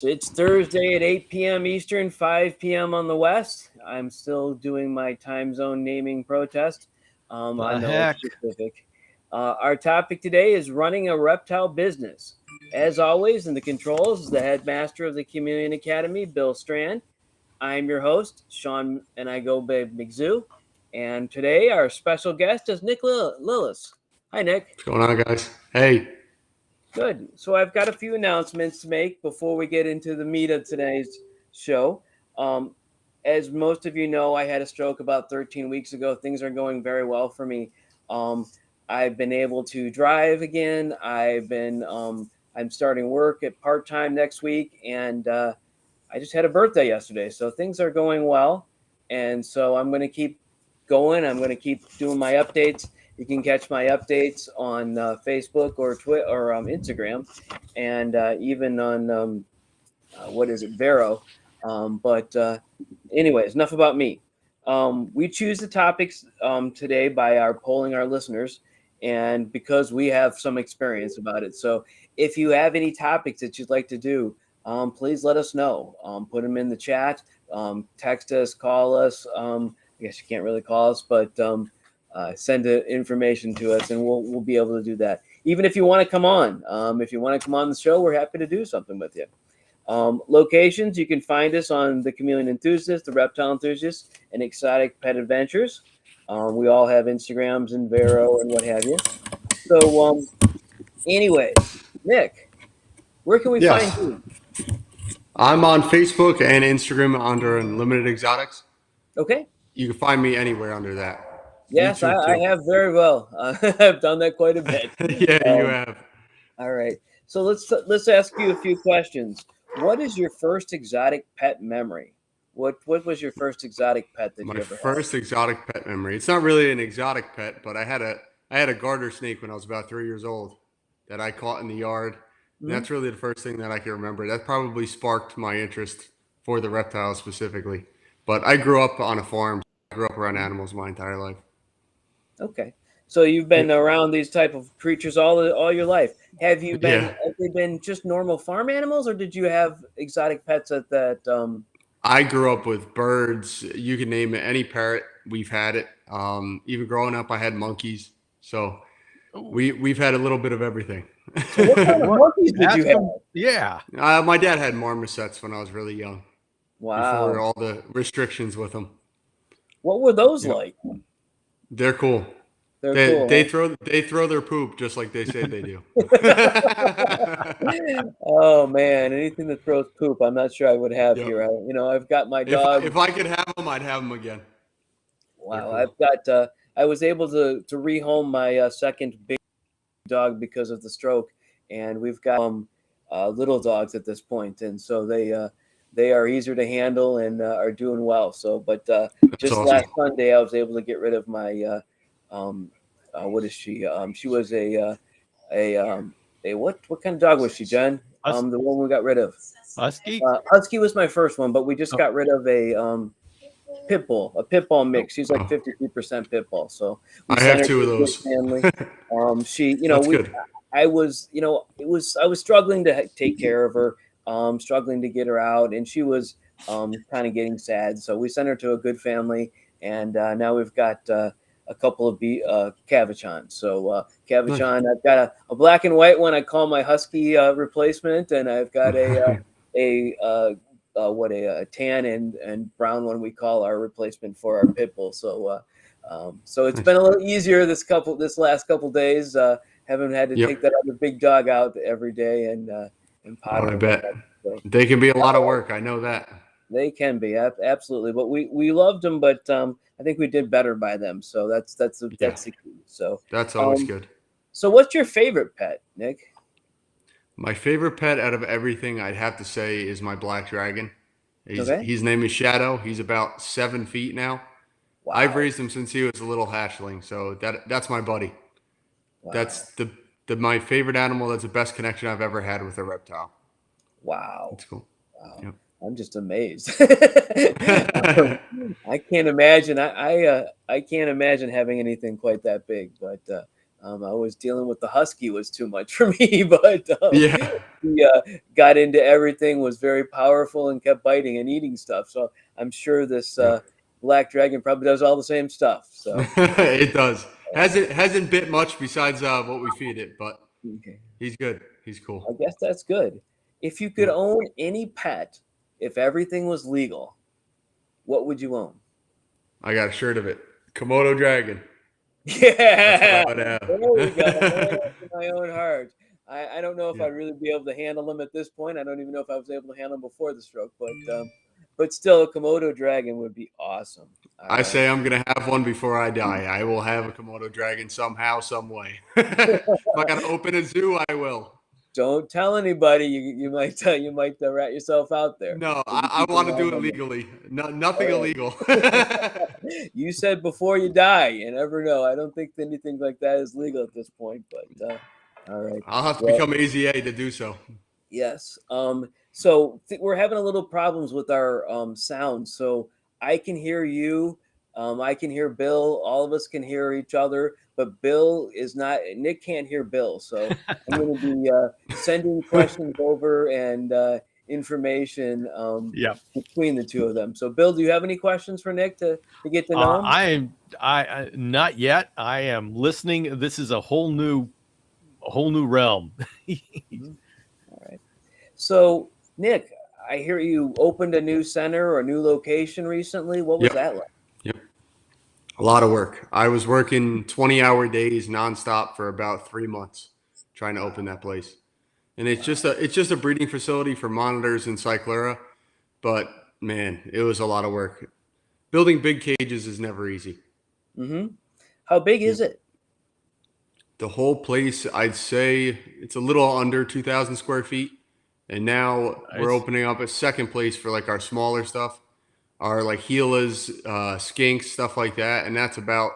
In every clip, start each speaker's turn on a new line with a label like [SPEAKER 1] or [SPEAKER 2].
[SPEAKER 1] It's Thursday at 8 p.m. Eastern, 5 p.m. on the West. I'm still doing my time zone naming protest. I
[SPEAKER 2] The
[SPEAKER 1] know it's
[SPEAKER 2] heck?
[SPEAKER 1] specific. Our topic today is running a reptile business. As always, in the controls is the headmaster of the Chameleon Academy, Bill Strand. I'm your host, Sean, and I go by McZoo. And today, our special guest is Nick Lillis. Hi, Nick.
[SPEAKER 3] What's going on, guys? Hey.
[SPEAKER 1] Good. So I've got a few announcements to make before we get into the meat of today's show. Um, as most of you know, I had a stroke about 13 weeks ago. Things are going very well for me. Um, I've been able to drive again. I'm starting work at part time next week, and I just had a birthday yesterday, so things are going well. And so I'm going to keep going. I'm going to keep doing my updates. You can catch my updates on Facebook or Twitter or Instagram, and even on what is it, Vero. But anyways, enough about me. We choose the topics today by our polling our listeners, and because we have some experience about it. So if you have any topics that you'd like to do, please let us know. Put them in the chat. Text us, call us. I guess you can't really call us, but send the information to us, and we'll be able to do that. Even if you want to come on, if you want to come on the show, we're happy to do something with you. Locations, you can find us on the Chameleon Enthusiast, the Reptile Enthusiast, and Exotic Pet Adventures. We all have Instagrams and Vero and what have you. So, anyways, Nick, where can we find
[SPEAKER 3] Yes.
[SPEAKER 1] you?
[SPEAKER 3] I'm on Facebook and Instagram under Unlimited Exotics.
[SPEAKER 1] Okay.
[SPEAKER 3] You can find me anywhere under that.
[SPEAKER 1] Yes,
[SPEAKER 3] YouTube
[SPEAKER 1] I
[SPEAKER 3] too.
[SPEAKER 1] have very well. I've done that quite a bit.
[SPEAKER 3] Yeah, you
[SPEAKER 1] Um,
[SPEAKER 3] have.
[SPEAKER 1] all right. So let's ask you a few questions. What is your first exotic pet memory? What was your first exotic pet that
[SPEAKER 3] My
[SPEAKER 1] you ever had?
[SPEAKER 3] first exotic pet memory. It's not really an exotic pet, but I had a garter snake when I was about 3 years old that I caught in the yard. And
[SPEAKER 1] Hmm?
[SPEAKER 3] that's really the first thing that I can remember. That probably sparked my interest for the reptiles specifically. But I grew up on a farm. I grew up around animals my entire life.
[SPEAKER 1] Okay. So you've been around these type of creatures all your life.
[SPEAKER 3] Yeah.
[SPEAKER 1] Have they been just normal farm animals, or did you have exotic pets at that?
[SPEAKER 3] I grew up with birds. You can name it, any parrot. We've had it. Even growing up, I had monkeys. So
[SPEAKER 2] Ooh,
[SPEAKER 3] we've had a little bit of everything.
[SPEAKER 1] So what kind of
[SPEAKER 2] what?
[SPEAKER 1] monkeys did you
[SPEAKER 2] That's
[SPEAKER 1] have?
[SPEAKER 2] some. Yeah.
[SPEAKER 3] My dad had marmosets when I was really young, before
[SPEAKER 1] Wow.
[SPEAKER 3] all the restrictions with them.
[SPEAKER 1] What were those
[SPEAKER 3] Yep,
[SPEAKER 1] like?
[SPEAKER 3] they're cool.
[SPEAKER 1] They're
[SPEAKER 3] They
[SPEAKER 1] cool,
[SPEAKER 3] they throw they throw their poop just like they say they do.
[SPEAKER 1] huh? Oh man, anything that throws poop, I'm not sure I would have
[SPEAKER 3] Yep.
[SPEAKER 1] here. I've got my
[SPEAKER 3] If I,
[SPEAKER 1] dog.
[SPEAKER 3] if I could have them, I'd have them again. They're
[SPEAKER 1] Wow,
[SPEAKER 3] cool.
[SPEAKER 1] I've got. I was able to rehome my second big dog because of the stroke, and we've got little dogs at this point, and so they are easier to handle and are doing well. So, but
[SPEAKER 3] That's
[SPEAKER 1] just
[SPEAKER 3] awesome.
[SPEAKER 1] last Sunday, I was able to get rid of my what is she? She was a what kind of dog was she, Jen?
[SPEAKER 2] Hus-
[SPEAKER 1] The one we got rid of.
[SPEAKER 2] Husky?
[SPEAKER 1] Husky was my first one, but we just
[SPEAKER 2] Oh,
[SPEAKER 1] got rid of a pit bull
[SPEAKER 2] oh,
[SPEAKER 1] mix. She's like
[SPEAKER 3] Oh,
[SPEAKER 1] 52% pit bull. So we
[SPEAKER 3] I
[SPEAKER 1] sent
[SPEAKER 3] have
[SPEAKER 1] her
[SPEAKER 3] two
[SPEAKER 1] to
[SPEAKER 3] of
[SPEAKER 1] a good
[SPEAKER 3] those.
[SPEAKER 1] family.
[SPEAKER 3] That's good.
[SPEAKER 1] I was, I was struggling to take care of her, struggling to get her out, and she was kind of getting sad. So we sent her to a good family, and now we've got a couple of Cavachons. So
[SPEAKER 3] Nice.
[SPEAKER 1] Cavachon, I've got a black and white one I call my Husky replacement, and I've got a a tan and brown one we call our replacement for our pit bull. So it's
[SPEAKER 3] Nice.
[SPEAKER 1] been a little easier this last couple days. Haven't had to
[SPEAKER 3] Yep.
[SPEAKER 1] take that other big dog out every day and
[SPEAKER 3] Oh,
[SPEAKER 1] pot her
[SPEAKER 3] I
[SPEAKER 1] and
[SPEAKER 3] bet.
[SPEAKER 1] whatnot. So
[SPEAKER 3] They can be a lot of work. I know that.
[SPEAKER 1] they can be absolutely, but we loved them, but I think we did better by them. So
[SPEAKER 3] Yeah.
[SPEAKER 1] that's the key. So
[SPEAKER 3] That's always
[SPEAKER 1] um,
[SPEAKER 3] good.
[SPEAKER 1] so what's your favorite pet, Nick?
[SPEAKER 3] My favorite pet out of everything, I'd have to say, is my black dragon. He's
[SPEAKER 1] Okay.
[SPEAKER 3] his name is Shadow. He's about 7 feet now. I've
[SPEAKER 1] Wow.
[SPEAKER 3] raised him since he was a little hatchling, so that's my buddy.
[SPEAKER 1] Wow.
[SPEAKER 3] That's the my favorite animal. That's the best connection I've ever had with a reptile.
[SPEAKER 1] Wow.
[SPEAKER 3] That's cool.
[SPEAKER 1] Wow.
[SPEAKER 3] Yep.
[SPEAKER 1] I'm just amazed. I can't imagine. I can't imagine having anything quite that big. But I was dealing with the husky was too much for me, but
[SPEAKER 3] Yeah.
[SPEAKER 1] he got into everything, was very powerful, and kept biting and eating stuff. So I'm sure this
[SPEAKER 3] Yeah.
[SPEAKER 1] black dragon probably does all the same stuff. So
[SPEAKER 3] It does. Hasn't bit much besides what we feed it, but
[SPEAKER 1] okay.
[SPEAKER 3] he's good. He's
[SPEAKER 1] I
[SPEAKER 3] cool.
[SPEAKER 1] guess that's good. If you could
[SPEAKER 3] Yeah.
[SPEAKER 1] own any pet, if everything was legal, what would you own?
[SPEAKER 3] I got a shirt of it. Komodo dragon. That's what I
[SPEAKER 1] Yeah,
[SPEAKER 3] would
[SPEAKER 1] there we go. Man
[SPEAKER 3] have.
[SPEAKER 1] after my own heart. I don't know if
[SPEAKER 3] Yeah.
[SPEAKER 1] I'd really be able to handle them at this point. I don't even know if I was able to handle them before the stroke, but still, a Komodo dragon would be awesome.
[SPEAKER 3] I say I'm gonna have one before I die. I will have a Komodo dragon somehow, some way. If I gotta open a zoo, I will.
[SPEAKER 1] Don't tell anybody. You might rat yourself out there.
[SPEAKER 3] No,
[SPEAKER 1] If you
[SPEAKER 3] I
[SPEAKER 1] keep an
[SPEAKER 3] want to
[SPEAKER 1] eye
[SPEAKER 3] do it
[SPEAKER 1] on them.
[SPEAKER 3] legally. No, nothing
[SPEAKER 1] All
[SPEAKER 3] illegal.
[SPEAKER 1] right. You said before you die. You never know. I don't think anything like that is legal at this point. But all right.
[SPEAKER 3] I'll have to
[SPEAKER 1] Well,
[SPEAKER 3] become AZA to do so.
[SPEAKER 1] yes. So we're having a little problems with our sound. So I can hear you. I can hear Bill. All of us can hear each other, but Bill is not. Nick can't hear Bill. So I'm going to be sending questions over and information
[SPEAKER 2] Yeah.
[SPEAKER 1] between the two of them. So, Bill, do you have any questions for Nick to get to know him?
[SPEAKER 2] I not yet. I am listening. This is a whole new realm.
[SPEAKER 1] Mhm. All right. So, Nick, I hear you opened a new center or a new location recently. What was
[SPEAKER 3] Yep.
[SPEAKER 1] that like?
[SPEAKER 3] Yep. A lot of work. I was working 20-hour days nonstop for about 3 months trying to open that place. And it's just a breeding facility for monitors and cyclura. But man, it was a lot of work. Building big cages is never easy.
[SPEAKER 1] Mm-hmm. How big
[SPEAKER 3] Yeah.
[SPEAKER 1] is it?
[SPEAKER 3] The whole place, I'd say it's a little under 2,000 square feet. And now we're
[SPEAKER 2] Nice.
[SPEAKER 3] opening up a second place for like our smaller stuff, our like Gilas, skinks, stuff like that. And that's about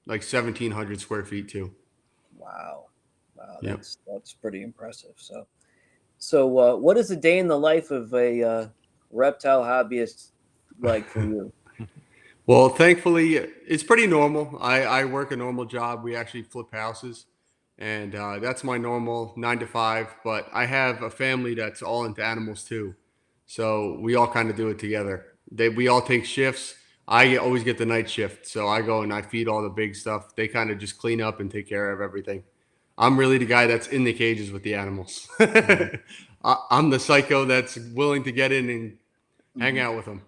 [SPEAKER 3] like 1,700 square feet too.
[SPEAKER 1] Wow. Wow,
[SPEAKER 3] Yep.
[SPEAKER 1] that's pretty impressive. So what is a day in the life of a reptile hobbyist like for you?
[SPEAKER 3] Well, thankfully, it's pretty normal. I work a normal job. We actually flip houses, and that's my normal 9 to 5. But I have a family that's all into animals too, so we all kind of do it together. We all take shifts. I always get the night shift, so I go and I feed all the big stuff. They kind of just clean up and take care of everything. I'm really the guy that's in the cages with the animals. I'm the psycho that's willing to get in and hang
[SPEAKER 1] Mhm.
[SPEAKER 3] out with them.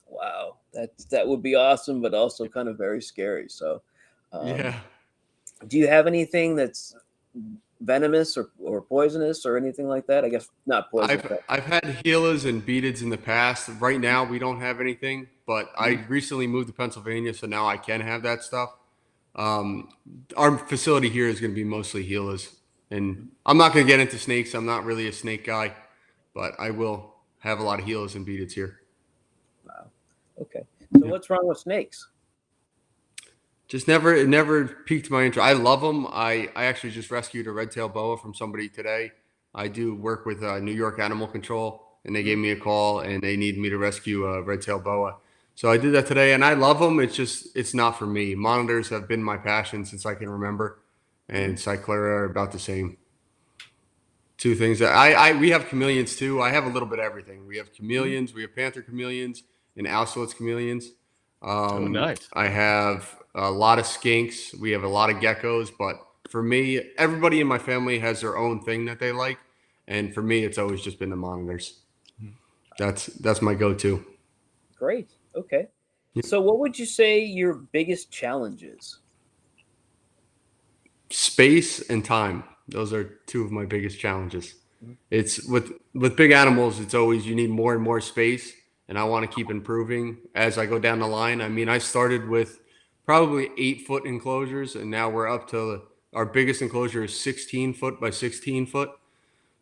[SPEAKER 1] Wow, that would be awesome, but also kind of very scary. So, um,
[SPEAKER 3] Yeah.
[SPEAKER 1] do you have anything that's venomous or poisonous or anything like that? I guess not poisonous.
[SPEAKER 3] I've had healers and beadeds in the past. Right now, we don't have anything, but I recently moved to Pennsylvania, so now I can have that stuff. Um, our facility here is going to be mostly healers, and I'm not going to get into snakes. I'm not really a snake guy, but I will have a lot of healers and beadeds here.
[SPEAKER 1] Wow. Okay. So
[SPEAKER 3] Yeah.
[SPEAKER 1] what's wrong with snakes?
[SPEAKER 3] Just never, it never piqued my interest. I love them. I actually just rescued a red-tailed boa from somebody today. I do work with New York Animal Control, and they gave me a call, and they needed me to rescue a red-tailed boa. So I did that today, and I love them. It's not for me. Monitors have been my passion since I can remember, and cyclura are about the same. Two things that we have chameleons too. I have a little bit of everything. We have chameleons, we have panther chameleons, and Austerlitz chameleons.
[SPEAKER 2] Oh, nice.
[SPEAKER 3] I have a lot of skinks. We have a lot of geckos. But for me, everybody in my family has their own thing that they like, and for me, it's always just been the monitors. That's my go-to.
[SPEAKER 1] Great. Okay. So what would you say your biggest challenge is?
[SPEAKER 3] Space and time. Those are two of my biggest challenges. It's with big animals, it's always you need more and more space, and I want to keep improving as I go down the line. I mean, I started with probably 8 foot enclosures, and now we're up to our biggest enclosure is 16 foot by 16 foot.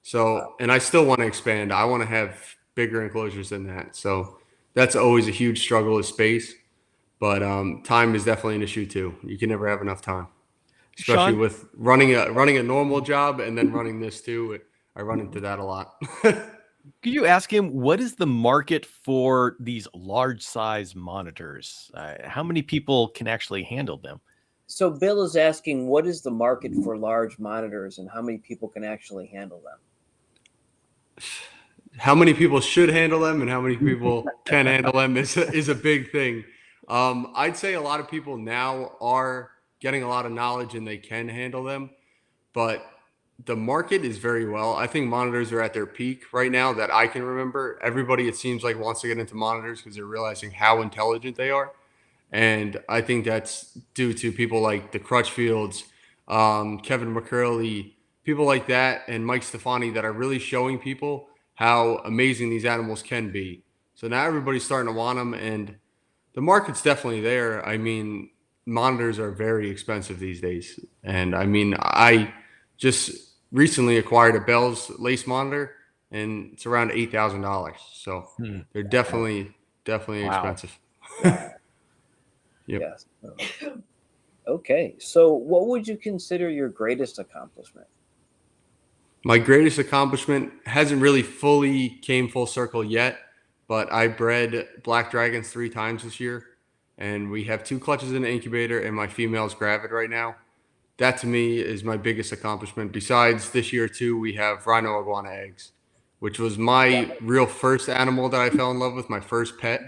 [SPEAKER 3] So, and I still want to expand. I want to have bigger enclosures than that. So that's always a huge struggle with space, but time is definitely an issue too. You can never have enough time, especially
[SPEAKER 2] Sean,
[SPEAKER 3] with running a normal job and then running this too. I run into that a lot.
[SPEAKER 2] could you ask him what is the market for these large size monitors? How many people can actually handle them?
[SPEAKER 1] So Bill is asking, what is the market for large monitors and how many people can actually handle them?
[SPEAKER 3] How many people should handle them and how many people can handle them is a big thing. I'd say a lot of people now are getting a lot of knowledge and they can handle them, but the market is very well. I think monitors are at their peak right now that I can remember. Everybody, it seems like, wants to get into monitors because they're realizing how intelligent they are. And I think that's due to people like the Crutchfields, Kevin McCurley, people like that, and Mike Stefani that are really showing people how amazing these animals can be. So now everybody's starting to want them, and the market's definitely there. I mean, monitors are very expensive these days. And I mean, I just recently acquired a Bell's lace monitor, and it's around $8,000. So they're definitely
[SPEAKER 2] Wow.
[SPEAKER 3] expensive. Yep.
[SPEAKER 1] Yes. Okay. So what would you consider your greatest accomplishment?
[SPEAKER 3] My greatest accomplishment hasn't really fully came full circle yet, but I bred black dragons 3 times this year, and we have 2 clutches in the incubator, and my female's gravid right now. That to me is my biggest accomplishment. Besides this year too, we have rhino iguana eggs, which was my real first animal that I fell in love with, my first pet.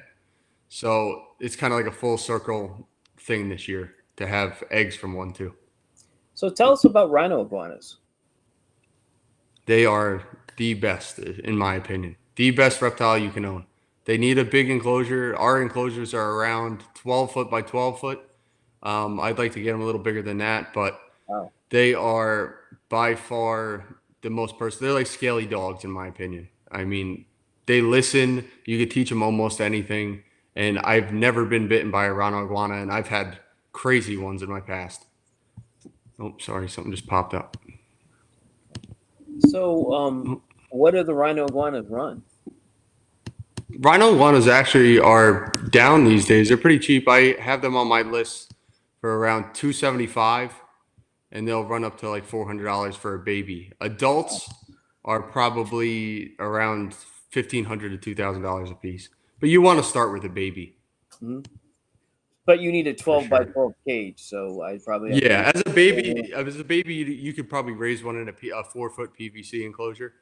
[SPEAKER 3] So it's kind of like a full circle thing this year to have eggs from one too.
[SPEAKER 1] So tell us about rhino iguanas.
[SPEAKER 3] They are the best, in my opinion. The best reptile you can own. They need a big enclosure. Our enclosures are around 12 foot by 12 foot. I'd like to get them a little bigger than that, but
[SPEAKER 1] Wow.
[SPEAKER 3] they are by far the most They're like scaly dogs, in my opinion. I mean, they listen. You could teach them almost anything. And I've never been bitten by a rhino iguana, and I've had crazy ones in my past. Oh, sorry, something just popped up.
[SPEAKER 1] So what do the rhino iguanas run?
[SPEAKER 3] Rhino iguanas actually are down these days. They're pretty cheap. I have them on my list for around $275, and they'll run up to like $400 for a baby. Adults are probably around $1,500 to $2,000 a piece. But you want to start with a baby.
[SPEAKER 1] Mhm. But you need a 12 by
[SPEAKER 3] sure.
[SPEAKER 1] 12 cage, so I probably have
[SPEAKER 3] Yeah,
[SPEAKER 1] to-
[SPEAKER 3] as a baby, you could probably raise one in a 4-foot PVC enclosure.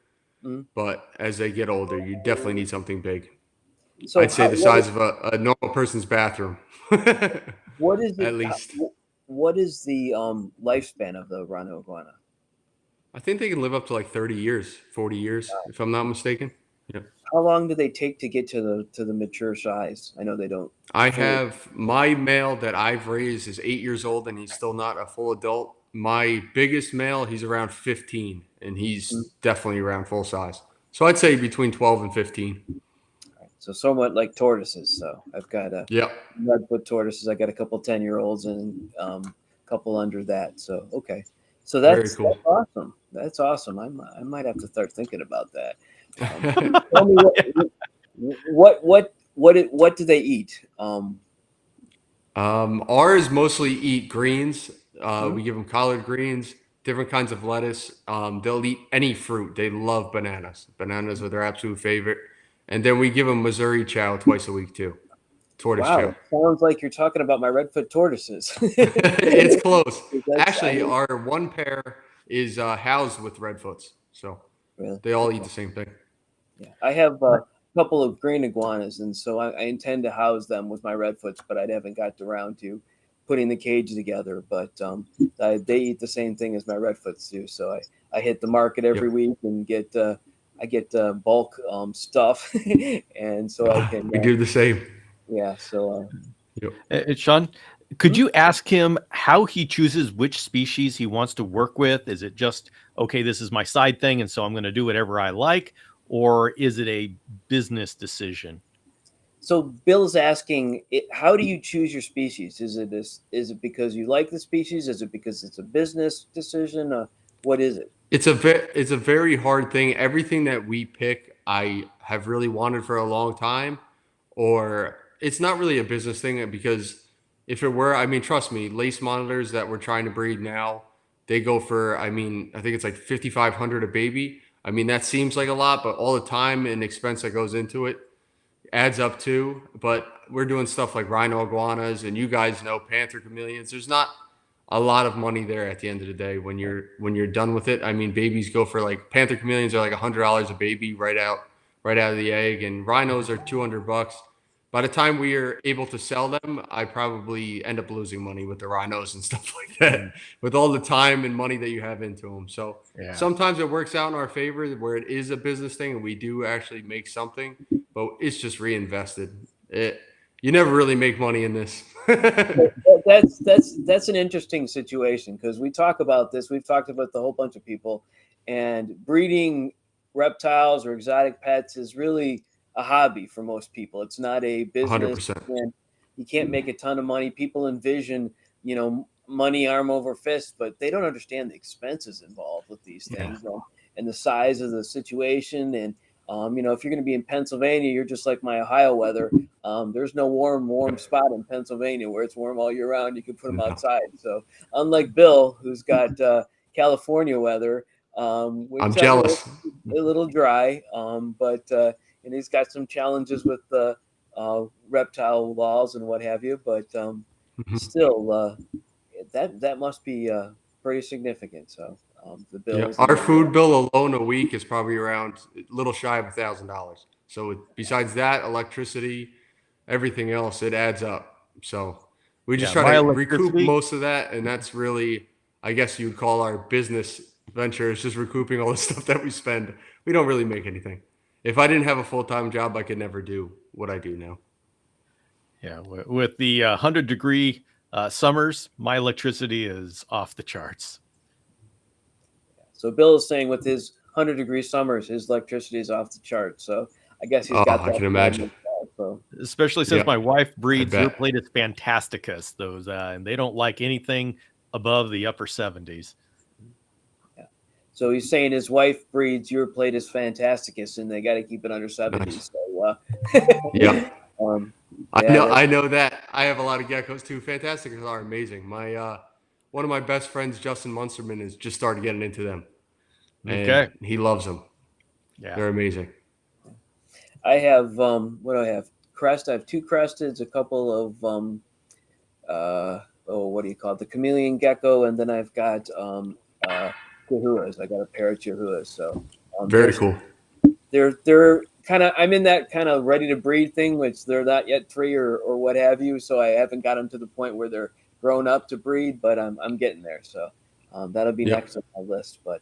[SPEAKER 1] Mhm.
[SPEAKER 3] But as they get older, you definitely need something big.
[SPEAKER 1] So
[SPEAKER 3] I'd say the
[SPEAKER 1] what
[SPEAKER 3] size of a normal person's bathroom.
[SPEAKER 1] what is
[SPEAKER 3] At
[SPEAKER 1] it?
[SPEAKER 3] least.
[SPEAKER 1] What is the lifespan of the rhino iguana?
[SPEAKER 3] I think they can live up to like 30 years, 40 years, if I'm not mistaken. Yeah.
[SPEAKER 1] How long do they take to get to the mature size? I know they don't.
[SPEAKER 3] I have my male that I've raised is 8 years old and he's still not a full adult. My biggest male, he's around 15 and he's definitely around full size. So I'd say between 12 and 15.
[SPEAKER 1] So somewhat like tortoises. So I've got a
[SPEAKER 3] Yep.
[SPEAKER 1] redfoot tortoises. I got a couple 10-year-olds and a couple under that. So okay. So
[SPEAKER 3] Very cool.
[SPEAKER 1] that's awesome. That's awesome. I might have to start thinking about that. Tell me what do they eat?
[SPEAKER 3] Ours mostly eat greens. We give them collard greens, different kinds of lettuce. They'll eat any fruit. They love bananas. Bananas are their absolute favorite. And then we give them Missouri chow twice a week too. Tortoise
[SPEAKER 1] Wow,
[SPEAKER 3] chow.
[SPEAKER 1] it sounds like you're talking about my redfoot tortoises.
[SPEAKER 3] It's close.
[SPEAKER 1] That's-
[SPEAKER 3] Actually, our one pair is housed with redfoots. So
[SPEAKER 1] Really?
[SPEAKER 3] they all eat the same thing.
[SPEAKER 1] Yeah, I have a couple of green iguanas, and so I intend to house them with my redfoots, but I haven't got around to putting the cage together. But they eat the same thing as my redfoots do, so I hit the market every week and get I get bulk stuff, and so I can.
[SPEAKER 3] We do the same.
[SPEAKER 1] Yeah, so.
[SPEAKER 2] Sean, could you ask him how he chooses which species he wants to work with? Is it just, okay, this is my side thing, and so I'm going to do whatever I like? Or is it a business decision?
[SPEAKER 1] So Bill's asking, how do you choose your species? Is it because you like the species? Is it because it's a business decision? What is it?
[SPEAKER 3] It's a very hard thing. Everything that we pick, I have really wanted for a long time, or it's not really a business thing because if it were, I mean, trust me, lace monitors that we're trying to breed now, they go for, I mean, I think it's like $5,500 a baby. I mean, that seems like a lot, but all the time and expense that goes into it adds up too. But we're doing stuff like rhino iguanas, and you guys know panther chameleons. There's not a lot of money there at the end of the day when you're done with it. I mean, babies go for like panther chameleons are like $100 a baby right out of the egg, and rhinos are $200. By the time we are able to sell them, I probably end up losing money with the rhinos and stuff like that, with all the time and money that you have into them. So
[SPEAKER 2] Yeah.
[SPEAKER 3] sometimes it works out in our favor where it is a business thing and we do actually make something, but it's just reinvested. You never really make money in this.
[SPEAKER 1] That's an interesting situation because we talk about this. We've talked about the whole bunch of people, and breeding reptiles or exotic pets is really a hobby for most people. It's not a business.
[SPEAKER 3] 100%.
[SPEAKER 1] And you can't make a ton of money. People envision, money arm over fist, but they don't understand the expenses involved with these things and the size of the situation. And if you're going to be in Pennsylvania, you're just like my Ohio weather. There's no warm spot in Pennsylvania where it's warm all year round. You can put them outside. So unlike Bill, who's got California weather,
[SPEAKER 3] I'm jealous.
[SPEAKER 1] a little dry, but and he's got some challenges with the reptile laws and what have you. But still, that must be pretty significant. So the bills.
[SPEAKER 3] Our food bill alone a week is probably around a little shy of $1,000. So besides that, electricity, everything else, it adds up. So we just try to recoup most of that, and that's really, I guess you'd call our business venture. It's just recouping all the stuff that we spend. We don't really make anything. If I didn't have a full-time job, I could never do what I do now.
[SPEAKER 2] Yeah, with the 100-degree summers, my electricity is off the charts.
[SPEAKER 1] So Bill is saying with his 100-degree summers, his electricity is off the charts. So I guess he's got that.
[SPEAKER 3] I can imagine.
[SPEAKER 1] So.
[SPEAKER 2] Especially since my wife breeds Eurypletus fantasticus, those, and they don't like anything above the upper 70s.
[SPEAKER 1] Yeah. So he's saying his wife breeds Eurypletus fantasticus, and they got to keep it under 70s. Nice. So
[SPEAKER 3] yeah. I know that. I have a lot of geckos too. Fantasticus are amazing. My one of my best friends, Justin Munsterman, has just started getting into them. And he loves them. Yeah. They're amazing.
[SPEAKER 1] I have what do I have? I have 2 cresteds, a couple of what do you call it? The chameleon gecko, and then I've got chihuahuas. I got a pair of chihuahuas. So
[SPEAKER 3] very cool.
[SPEAKER 1] They're kind of, I'm in that kind of ready to breed thing, which they're not yet 3 or what have you. So I haven't got them to the point where they're grown up to breed, but I'm getting there. So that'll be next on my list. But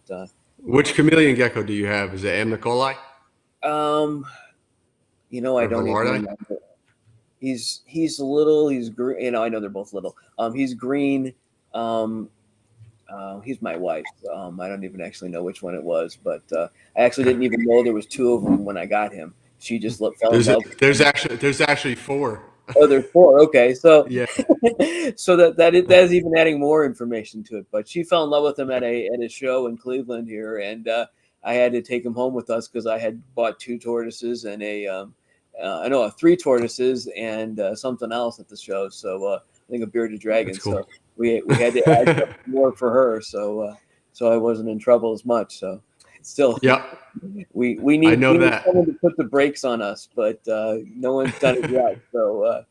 [SPEAKER 3] which chameleon gecko do you have? Is it Amnicoli?
[SPEAKER 1] I don't even remember. He's little. He's green. I know they're both little. He's green. He's my wife. I don't even actually know which one it was, but I actually didn't even know there was 2 of them when I got him. She just fell in love.
[SPEAKER 3] There's actually 4.
[SPEAKER 1] Oh, there's 4. Okay, so
[SPEAKER 3] yeah.
[SPEAKER 1] So that is even adding more information to it. But she fell in love with him at a show in Cleveland here, and I had to take him home with us because I had bought 2 tortoises and 3 tortoises and something else at the show. So I think a bearded dragon. Cool. So we had to add more for her, so I wasn't in trouble as much. So still, we need someone to put the brakes on us, but no one's done it yet. So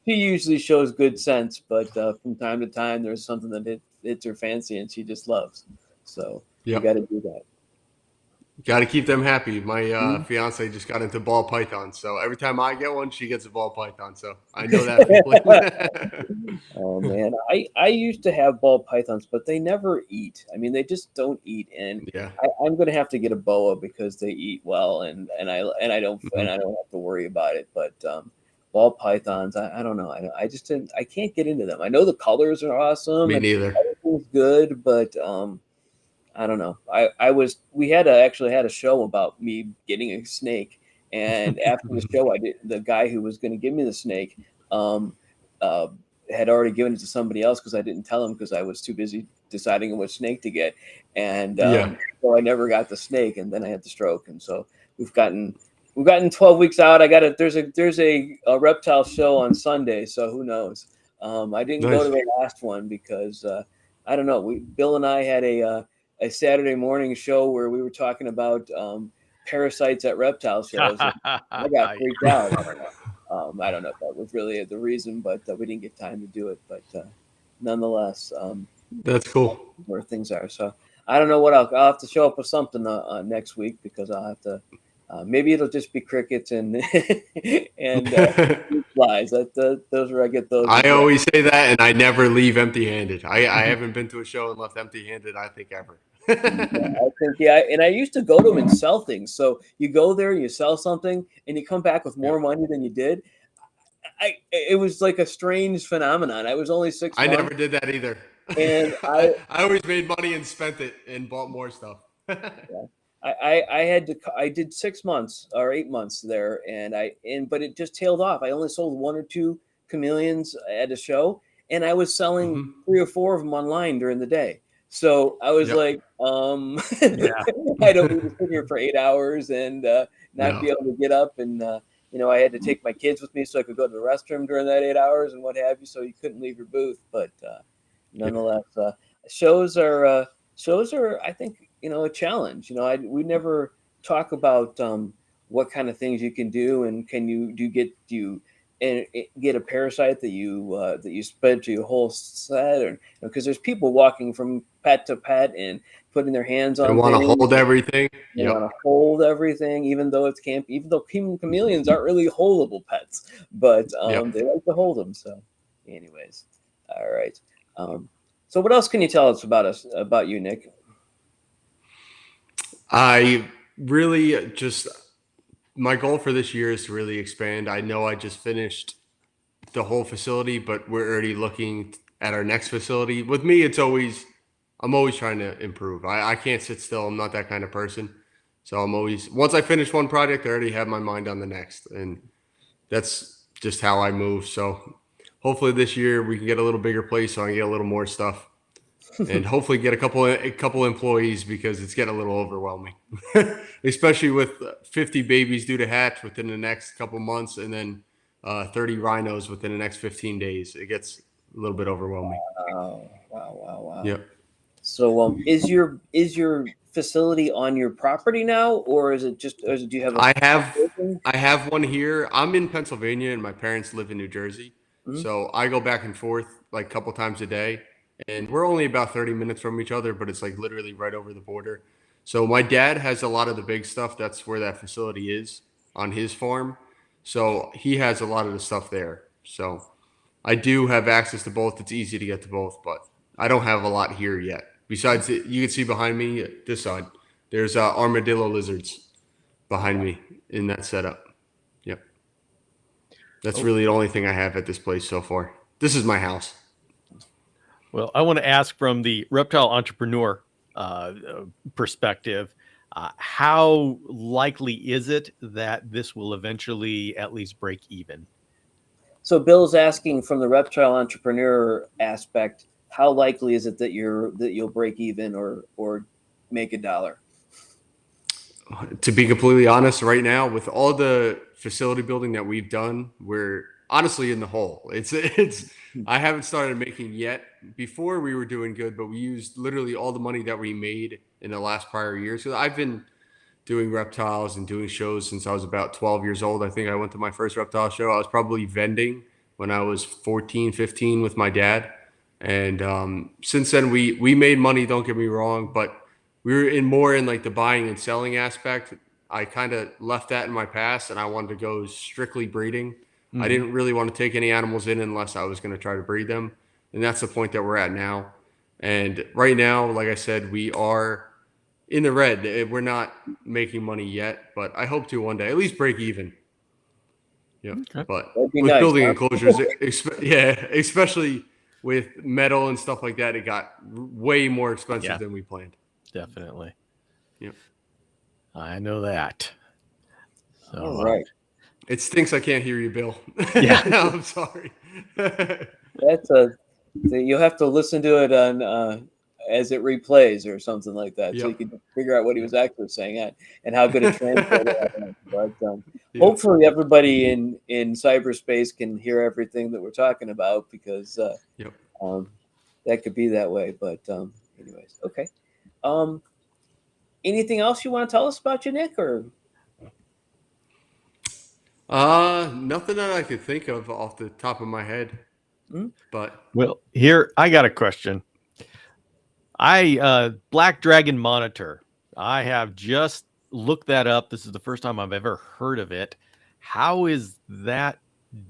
[SPEAKER 1] she usually shows good sense, but from time to time there's something that hits her fancy and she just loves. So you got to do that.
[SPEAKER 3] Got to keep them happy. My fiance just got into ball pythons, so every time I get one, she gets a ball python. So I know that.
[SPEAKER 1] Oh man, I used to have ball pythons, but they never eat. I mean, they just don't eat, and I'm going to have to get a boa because they eat well, and I don't have to worry about it. But ball pythons, I don't know. I can't get into them. I know the colors are awesome.
[SPEAKER 3] Me neither.
[SPEAKER 1] Everything's good, but I don't know. We actually had a show about me getting a snake, and after the show, the guy who was going to give me the snake had already given it to somebody else because I didn't tell him because I was too busy deciding which snake to get, and so I never got the snake, and then I had the stroke, and so we've gotten 12 weeks out. There's a reptile show on Sunday, so who knows? I didn't go to the last one because I don't know. Bill and I had a Saturday morning show where we were talking about parasites at reptile shows. I got freaked out. I don't know if that was really the reason, but we didn't get time to do it. But nonetheless,
[SPEAKER 3] That's cool.
[SPEAKER 1] where things are. So I don't know what I'll have to show up with something next week because I'll have to. Maybe it'll just be crickets and and flies. Those where I get those.
[SPEAKER 3] I always say that, and I never leave empty-handed. I haven't been to a show and left empty-handed, I think, ever.
[SPEAKER 1] I think and I used to go to them and sell things. So you go there, you sell something, and you come back with more money than you did. It was like a strange phenomenon. I was only 6
[SPEAKER 3] I
[SPEAKER 1] months.
[SPEAKER 3] never did that either.
[SPEAKER 1] And
[SPEAKER 3] I always made money and spent it and bought more stuff.
[SPEAKER 1] I did 6 months or 8 months there, but it just tailed off. I only sold 1 or 2 chameleons at a show, and I was selling 3 or 4 of them online during the day. So I was like, I don't need to sit here for 8 hours and not be able to get up. And, I had to take my kids with me so I could go to the restroom during that 8 hours and what have you. So you couldn't leave your booth. But nonetheless, shows are, I think, a challenge. We never talk about what kind of things you can do and get a parasite that you spread to your whole set, or because there's people walking from pet to pet and putting their hands on.
[SPEAKER 3] They want to hold everything.
[SPEAKER 1] They want to hold everything, even though chameleons aren't really holdable pets, but they like to hold them. So, anyways, all right. So, what else can you tell us about you, Nick?
[SPEAKER 3] I really my goal for this year is to really expand. I know I just finished the whole facility, but we're already looking at our next facility. With me, I'm always trying to improve. I can't sit still. I'm not that kind of person. So once I finish one project, I already have my mind on the next. And that's just how I move. So hopefully this year we can get a little bigger place so I can get a little more stuff. And hopefully get a couple employees because it's getting a little overwhelming, especially with 50 babies due to hatch within the next couple months, and then 30 rhinos within the next 15 days. It gets a little bit overwhelming.
[SPEAKER 1] Wow.
[SPEAKER 3] Yep.
[SPEAKER 1] So, is your facility on your property now, or do you have?
[SPEAKER 3] I have one here. I'm in Pennsylvania, and my parents live in New Jersey, so I go back and forth like a couple times a day. And we're only about 30 minutes from each other, but it's like literally right over the border. So my dad has a lot of the big stuff. That's where that facility is on his farm. So he has a lot of the stuff there. So I do have access to both. It's easy to get to both, but I don't have a lot here yet. Besides, you can see behind me, this side, there's armadillo lizards behind me in that setup. Yep. That's really the only thing I have at this place so far. This is my house.
[SPEAKER 2] Well, I want to ask from the reptile entrepreneur perspective, how likely is it that this will eventually at least break even?
[SPEAKER 1] So Bill's asking from the reptile entrepreneur aspect, how likely is it that you'll break even or make $1?
[SPEAKER 3] To be completely honest, right now, with all the facility building that we've done, we're honestly in the hole. I haven't started making yet. Before we were doing good, but we used literally all the money that we made in the last prior years. So I've been doing reptiles and doing shows since I was about 12 years old. I think I went to my first reptile show. I was probably vending when I was 14, 15 with my dad. And since then we made money, don't get me wrong, but we were more in like the buying and selling aspect. I kind of left that in my past and I wanted to go strictly breeding. Mm-hmm. I didn't really want to take any animals in unless I was going to try to breed them. And that's the point that we're at now. And right now, like I said, we are in the red. We're not making money yet, but I hope to one day, at least break even. Yeah. Okay. But with building enclosures, especially with metal and stuff like that, it got way more expensive than we planned.
[SPEAKER 2] Definitely.
[SPEAKER 3] Yep.
[SPEAKER 2] I know that. So,
[SPEAKER 1] all right.
[SPEAKER 3] It stinks I can't hear you, Bill.
[SPEAKER 2] Yeah.
[SPEAKER 3] I'm sorry.
[SPEAKER 1] You'll have to listen to it on as it replays or something like that, so you can figure out what he was actually saying and how good a translator. But hopefully everybody in cyberspace can hear everything that we're talking about because that could be that way. But anyways, okay. Anything else you want to tell us about you, Nick, or?
[SPEAKER 3] Nothing that I could think of off the top of my head. But
[SPEAKER 2] Well, here I got a question. Black Dragon Monitor. I have just looked that up. This is the first time I've ever heard of it. How is that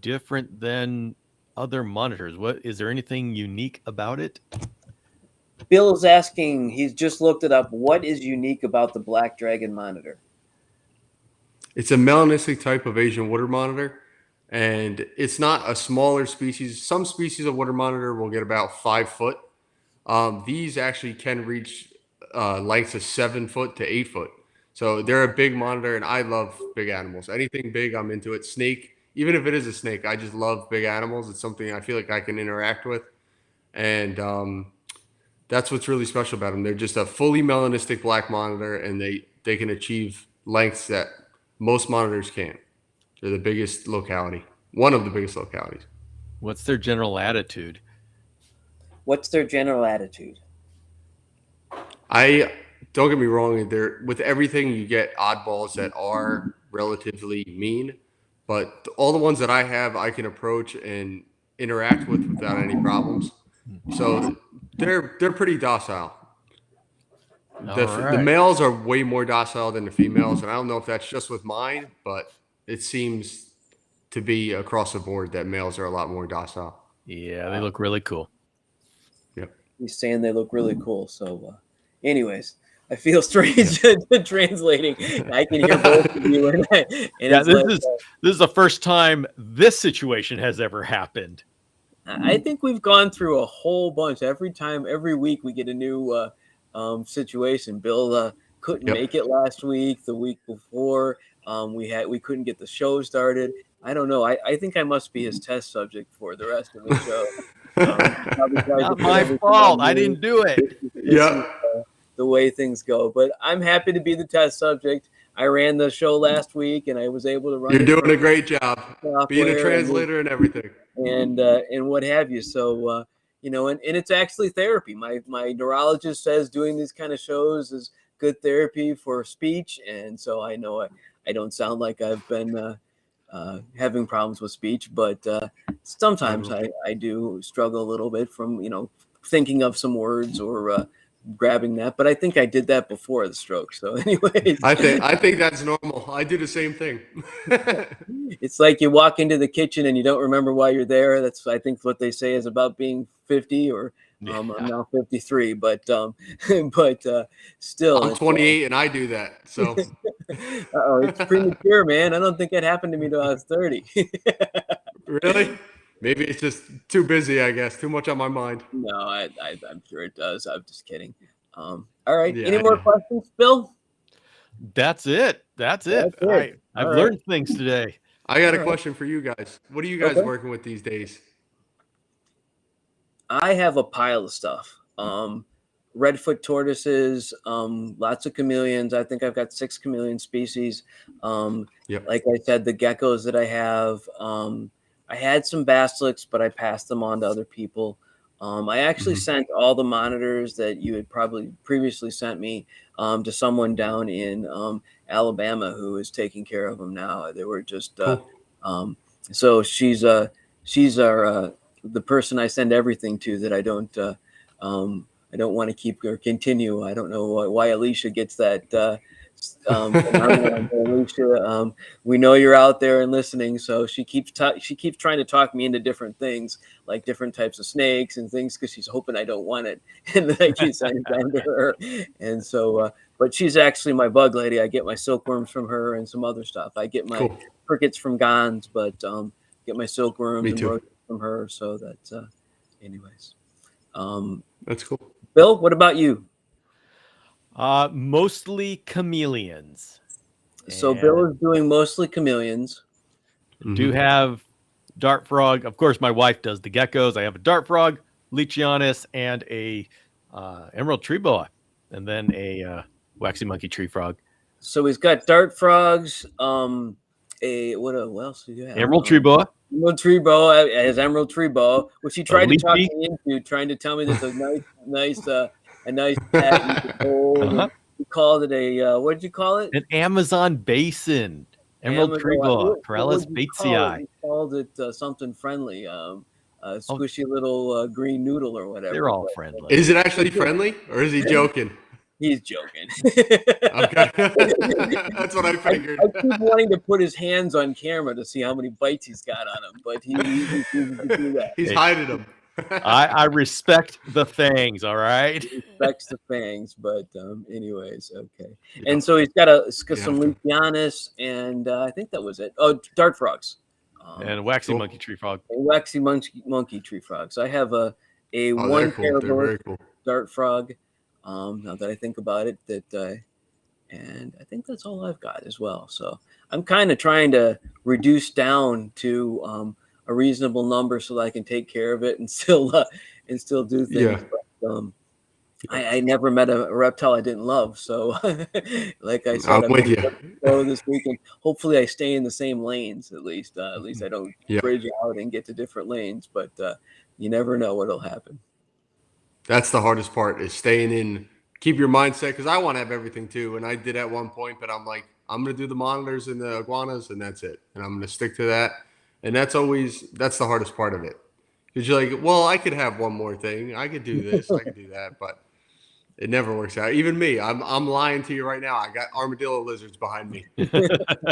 [SPEAKER 2] different than other monitors? What is there anything unique about it?
[SPEAKER 1] Bill is asking, he's just looked it up. What is unique about the Black Dragon monitor?
[SPEAKER 3] it's a melanistic type of Asian water monitor, and it's not a smaller species. Some species of water monitor will get about 5 foot. These actually can reach lengths of 7 foot to 8 foot. So they're a big monitor, and I love big animals. Anything big, I'm into it. Snake, even if it is a snake, I just love big animals. It's something I feel like I can interact with, and that's what's really special about them. They're just a fully melanistic black monitor, and they can achieve lengths that most monitors can't. They're the biggest locality, one of the biggest localities.
[SPEAKER 2] What's their general attitude?
[SPEAKER 1] What's their general attitude?
[SPEAKER 3] I don't get me wrong. There, with everything, you get oddballs that are relatively mean, but all the ones that I have, I can approach and interact with without any problems. So they're pretty docile. The
[SPEAKER 2] All right.
[SPEAKER 3] males are way more docile than the females, and I don't know if that's just with mine, but it seems to be across the board that males are a lot more docile.
[SPEAKER 2] Yeah, they look really cool.
[SPEAKER 3] Yep.
[SPEAKER 1] He's saying they look really cool. So, anyways, I feel strange translating. I can hear both of you, and
[SPEAKER 2] Yeah,
[SPEAKER 1] it's
[SPEAKER 2] this is the first time this situation has ever happened.
[SPEAKER 1] I think we've gone through a whole bunch. Every week, we get a new situation. Bill couldn't make it last week. The week before, we couldn't get the show started. I don't know. I think I must be his test subject for the rest of the show.
[SPEAKER 2] Not my fault. I didn't do it.
[SPEAKER 3] Yeah.
[SPEAKER 1] The way things go, but I'm happy to be the test subject. I ran the show last week, and I was able to run.
[SPEAKER 3] You're doing a great job, being a translator and everything,
[SPEAKER 1] and what have you. So and it's actually therapy. My neurologist says doing these kind of shows is good therapy for speech, and so I know I don't sound like I've been having problems with speech, but sometimes I do struggle a little bit from thinking of some words or grabbing that, but I think I did that before the stroke. So anyways,
[SPEAKER 3] I think that's normal. I do the same thing.
[SPEAKER 1] It's like you walk into the kitchen and you don't remember why you're there. That's, I think, what they say is about being 50 or I'm now 53, but still
[SPEAKER 3] I'm 28 and I do that. So
[SPEAKER 1] it's premature, man. I don't think it happened to me till I was 30.
[SPEAKER 3] Really? Maybe it's just too busy, I guess. Too much on my mind.
[SPEAKER 1] No, I'm sure it does. I'm just kidding. All right. Any more questions, Bill?
[SPEAKER 2] That's it. All right. I've learned things today.
[SPEAKER 3] I got a question for you guys. What are you guys working with these days?
[SPEAKER 1] I have a pile of stuff. Redfoot tortoises, lots of chameleons. I think I've got 6 chameleon species. Like I said, the geckos that I have. I had some basilics, but I passed them on to other people. I actually sent all the monitors that you had probably previously sent me to someone down in Alabama who is taking care of them now. They were just so she's our the person I send everything to that I don't want to keep or continue. I don't know why Alicia gets that. Alicia, we know you're out there and listening, so she keeps trying to talk me into different things, like different types of snakes and things, because she's hoping I don't want it, and then I keep sending them to her. And so, but she's actually my bug lady. I get my silkworms from her and some other stuff. I get my crickets from Gons, but get my silkworms and roaches from her. So that's, anyways.
[SPEAKER 3] That's cool.
[SPEAKER 1] Bill, what about you?
[SPEAKER 2] Mostly chameleons.
[SPEAKER 1] So Bill is doing mostly chameleons.
[SPEAKER 2] Do have dart frog. Of course, my wife does the geckos. I have a dart frog, Leachianus, and a emerald tree boa, and then a waxy monkey tree frog.
[SPEAKER 1] So he's got dart frogs. What else do you have?
[SPEAKER 2] Emerald tree boa.
[SPEAKER 1] Emerald tree boa has emerald tree boa, which he tried to talk me into, trying to tell me that's a nice pet you could hold. He called it a what did you call it?
[SPEAKER 2] An Amazon basin. Emerald tree boa, Corellis batesii.
[SPEAKER 1] He called it something friendly. squishy little green noodle or whatever.
[SPEAKER 2] They're all
[SPEAKER 1] but
[SPEAKER 2] friendly.
[SPEAKER 3] Is it actually friendly, or is he joking?
[SPEAKER 1] he's joking.
[SPEAKER 3] Okay, that's what I figured.
[SPEAKER 1] I keep wanting to put his hands on camera to see how many bites he's got on him, but he refuses to do that.
[SPEAKER 3] He's
[SPEAKER 2] Hey,
[SPEAKER 3] hiding them.
[SPEAKER 2] I respect the fangs. All right.
[SPEAKER 1] He respects the fangs, but anyways, okay.
[SPEAKER 3] Yeah.
[SPEAKER 1] And so he's got some Lucianus, and I think that was it. Oh, dart frogs.
[SPEAKER 2] And waxy
[SPEAKER 3] Cool.
[SPEAKER 2] monkey tree frog.
[SPEAKER 1] A waxy monkey tree frog. So I have a
[SPEAKER 3] Oh,
[SPEAKER 1] one
[SPEAKER 3] they're cool.
[SPEAKER 1] pair
[SPEAKER 3] They're very cool.
[SPEAKER 1] dart frog. Now that I think about it, and I think that's all I've got as well. So I'm kind of trying to reduce down to a reasonable number so that I can take care of it and still do things.
[SPEAKER 3] Yeah.
[SPEAKER 1] But, I never met a reptile I didn't love. So like I said,
[SPEAKER 3] I'm with you.
[SPEAKER 1] Go this weekend. Hopefully I stay in the same lanes at least. At least I don't bridge out and get to different lanes, but you never know what'll happen.
[SPEAKER 3] That's the hardest part, is staying in, keep your mindset, because I want to have everything too. And I did at one point, but I'm like, I'm going to do the monitors and the iguanas, and that's it. And I'm going to stick to that. And that's the hardest part of it. Because you're like, well, I could have one more thing. I could do this. I could do that. But it never works out. Even me, I'm lying to you right now. I got armadillo lizards behind me.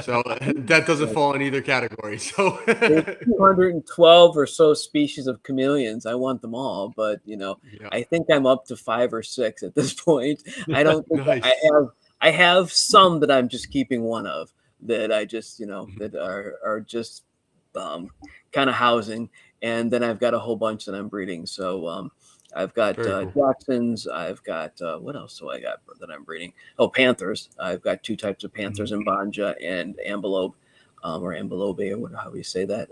[SPEAKER 3] So that doesn't fall in either category. So
[SPEAKER 1] there's 212 or so species of chameleons. I want them all, but I think I'm up to 5 or 6 at this point. I don't think
[SPEAKER 3] Nice.
[SPEAKER 1] I have some that I'm just keeping one of that I just that are just kind of housing, and then I've got a whole bunch that I'm breeding. So I've got
[SPEAKER 3] Very
[SPEAKER 1] Jacksons. I've got what else do I got that I'm breeding? Oh, panthers. I've got 2 types of panthers in Banja and ambelope, or ambelobe, or whatever how you say that.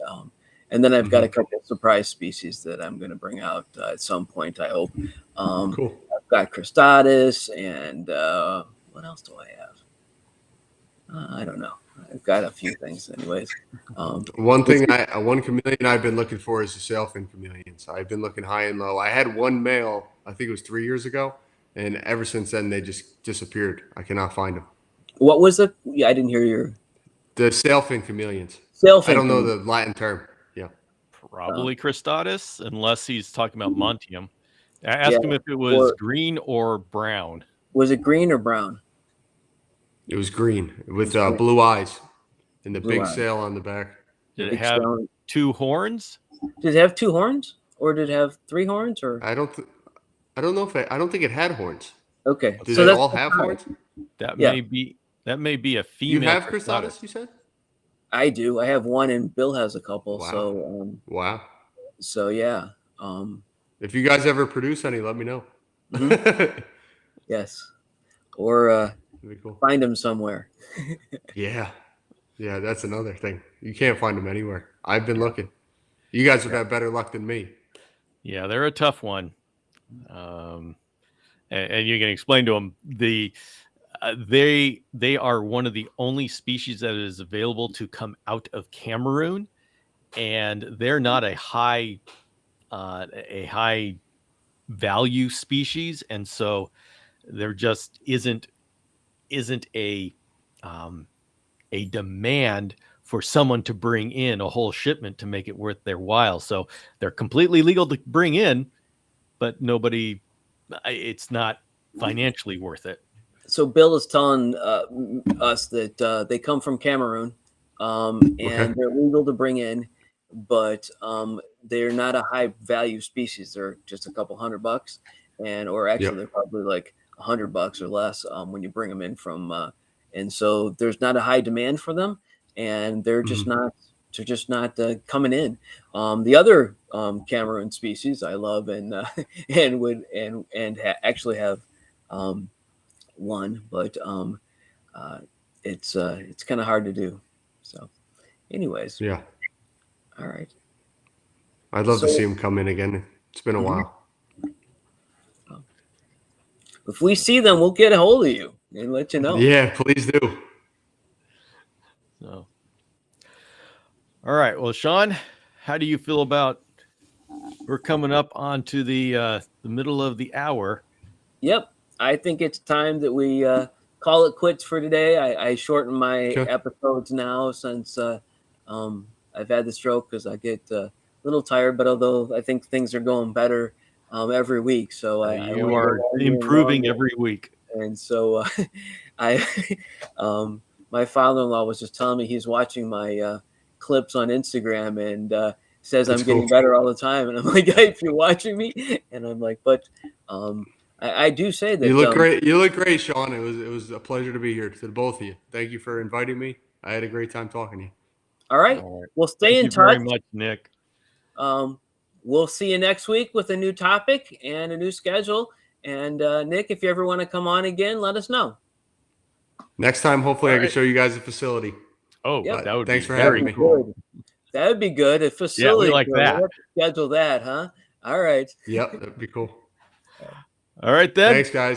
[SPEAKER 1] And then I've got a couple of surprise species that I'm going to bring out at some point, I hope.
[SPEAKER 3] cool.
[SPEAKER 1] I've got cristatus, and what else do I have? I don't know. I've got a few things, anyways.
[SPEAKER 3] One chameleon I've been looking for is the sailfin chameleons. I've been looking high and low. I had one male, I think it was 3 years ago, and ever since then they just disappeared. I cannot find them.
[SPEAKER 1] What was it? Yeah, I didn't hear your
[SPEAKER 3] The sailfin chameleons.
[SPEAKER 1] sailfin.
[SPEAKER 3] I don't know the Latin term. Yeah.
[SPEAKER 2] Probably cristatus, unless he's talking about Montium. Ask him if it was green or brown.
[SPEAKER 1] Was it green or brown?
[SPEAKER 3] It was green with blue eyes and the
[SPEAKER 1] Blue
[SPEAKER 3] big
[SPEAKER 1] eyes.
[SPEAKER 3] sail on the back.
[SPEAKER 2] Did it have 2 horns?
[SPEAKER 1] Did it have 2 horns, or did it have 3 horns? Or
[SPEAKER 3] I don't know if I don't think it had horns.
[SPEAKER 1] okay,
[SPEAKER 3] Do
[SPEAKER 1] so
[SPEAKER 3] they
[SPEAKER 1] that's
[SPEAKER 3] all have horns?
[SPEAKER 2] That
[SPEAKER 1] Yeah.
[SPEAKER 2] may be a female.
[SPEAKER 3] You have
[SPEAKER 2] cristatus.
[SPEAKER 3] cristatus, you said?
[SPEAKER 1] I do. I have one, and Bill has a couple.
[SPEAKER 3] Wow.
[SPEAKER 1] So
[SPEAKER 3] Wow.
[SPEAKER 1] so yeah.
[SPEAKER 3] If you guys ever produce any, let me know.
[SPEAKER 1] Yes, or
[SPEAKER 3] That'd be cool.
[SPEAKER 1] find them somewhere.
[SPEAKER 3] Yeah. Yeah, that's another thing. You can't find them anywhere. I've been looking. You guys have had better luck than me.
[SPEAKER 2] Yeah, they're a tough one. And you can explain to them they are one of the only species that is available to come out of Cameroon, and they're not a high value species, and so there just isn't a demand for someone to bring in a whole shipment to make it worth their while. So they're completely legal to bring in, but it's not financially worth it.
[SPEAKER 1] So Bill is telling us that they come from Cameroon, and they're legal to bring in, but they're not a high value species. They're just a couple $100, or actually they're probably like $100 or less when you bring them in from. And so there's not a high demand for them, and they're just not. They're just not coming in. The other Cameroon species I love and actually have one, but it's kind of hard to do. So, anyways,
[SPEAKER 3] Yeah.
[SPEAKER 1] All right.
[SPEAKER 3] I'd love to see them come in again. It's been a while.
[SPEAKER 1] If we see them, we'll get a hold of you and let you know.
[SPEAKER 3] Yeah, please do.
[SPEAKER 2] So, all right. Well, Sean, how do you feel about we're coming up onto the middle of the hour?
[SPEAKER 1] Yep. I think it's time that we call it quits for today. I shorten my episodes now since I've had the stroke because I get little tired, but although I think things are going better every week, so I
[SPEAKER 2] You
[SPEAKER 1] want to
[SPEAKER 2] are
[SPEAKER 1] go all year
[SPEAKER 2] improving
[SPEAKER 1] long.
[SPEAKER 2] every week.
[SPEAKER 1] And so I, my father-in-law was just telling me he's watching my clips on Instagram and says
[SPEAKER 3] That's
[SPEAKER 1] I'm getting
[SPEAKER 3] cool.
[SPEAKER 1] better all the time. And I'm like, hey, if you're watching me, and I'm like, but I do say that
[SPEAKER 3] You look great. You look great, Sean. It was a pleasure to be here to the both of you. Thank you for inviting me. I had a great time talking to you.
[SPEAKER 1] All right,
[SPEAKER 2] All right.
[SPEAKER 1] we'll stay
[SPEAKER 2] Thank
[SPEAKER 1] in
[SPEAKER 2] you very
[SPEAKER 1] touch.
[SPEAKER 2] much, Nick.
[SPEAKER 1] We'll see you next week with a new topic and a new schedule. And Nick, if you ever want to come on again, let us know.
[SPEAKER 3] Next time, hopefully,
[SPEAKER 2] All
[SPEAKER 3] I can
[SPEAKER 2] right.
[SPEAKER 3] show you guys a facility.
[SPEAKER 2] Oh,
[SPEAKER 1] Yep.
[SPEAKER 2] that would
[SPEAKER 3] Thanks
[SPEAKER 2] be
[SPEAKER 3] for
[SPEAKER 2] very
[SPEAKER 3] having me.
[SPEAKER 2] cool.
[SPEAKER 1] Good. That would be good. A
[SPEAKER 2] Yeah, we
[SPEAKER 1] facility
[SPEAKER 2] like
[SPEAKER 1] tour.
[SPEAKER 2] that.
[SPEAKER 1] We'll have to schedule that, huh? All right.
[SPEAKER 3] Yep, that'd be cool.
[SPEAKER 2] All right, then.
[SPEAKER 3] Thanks, guys.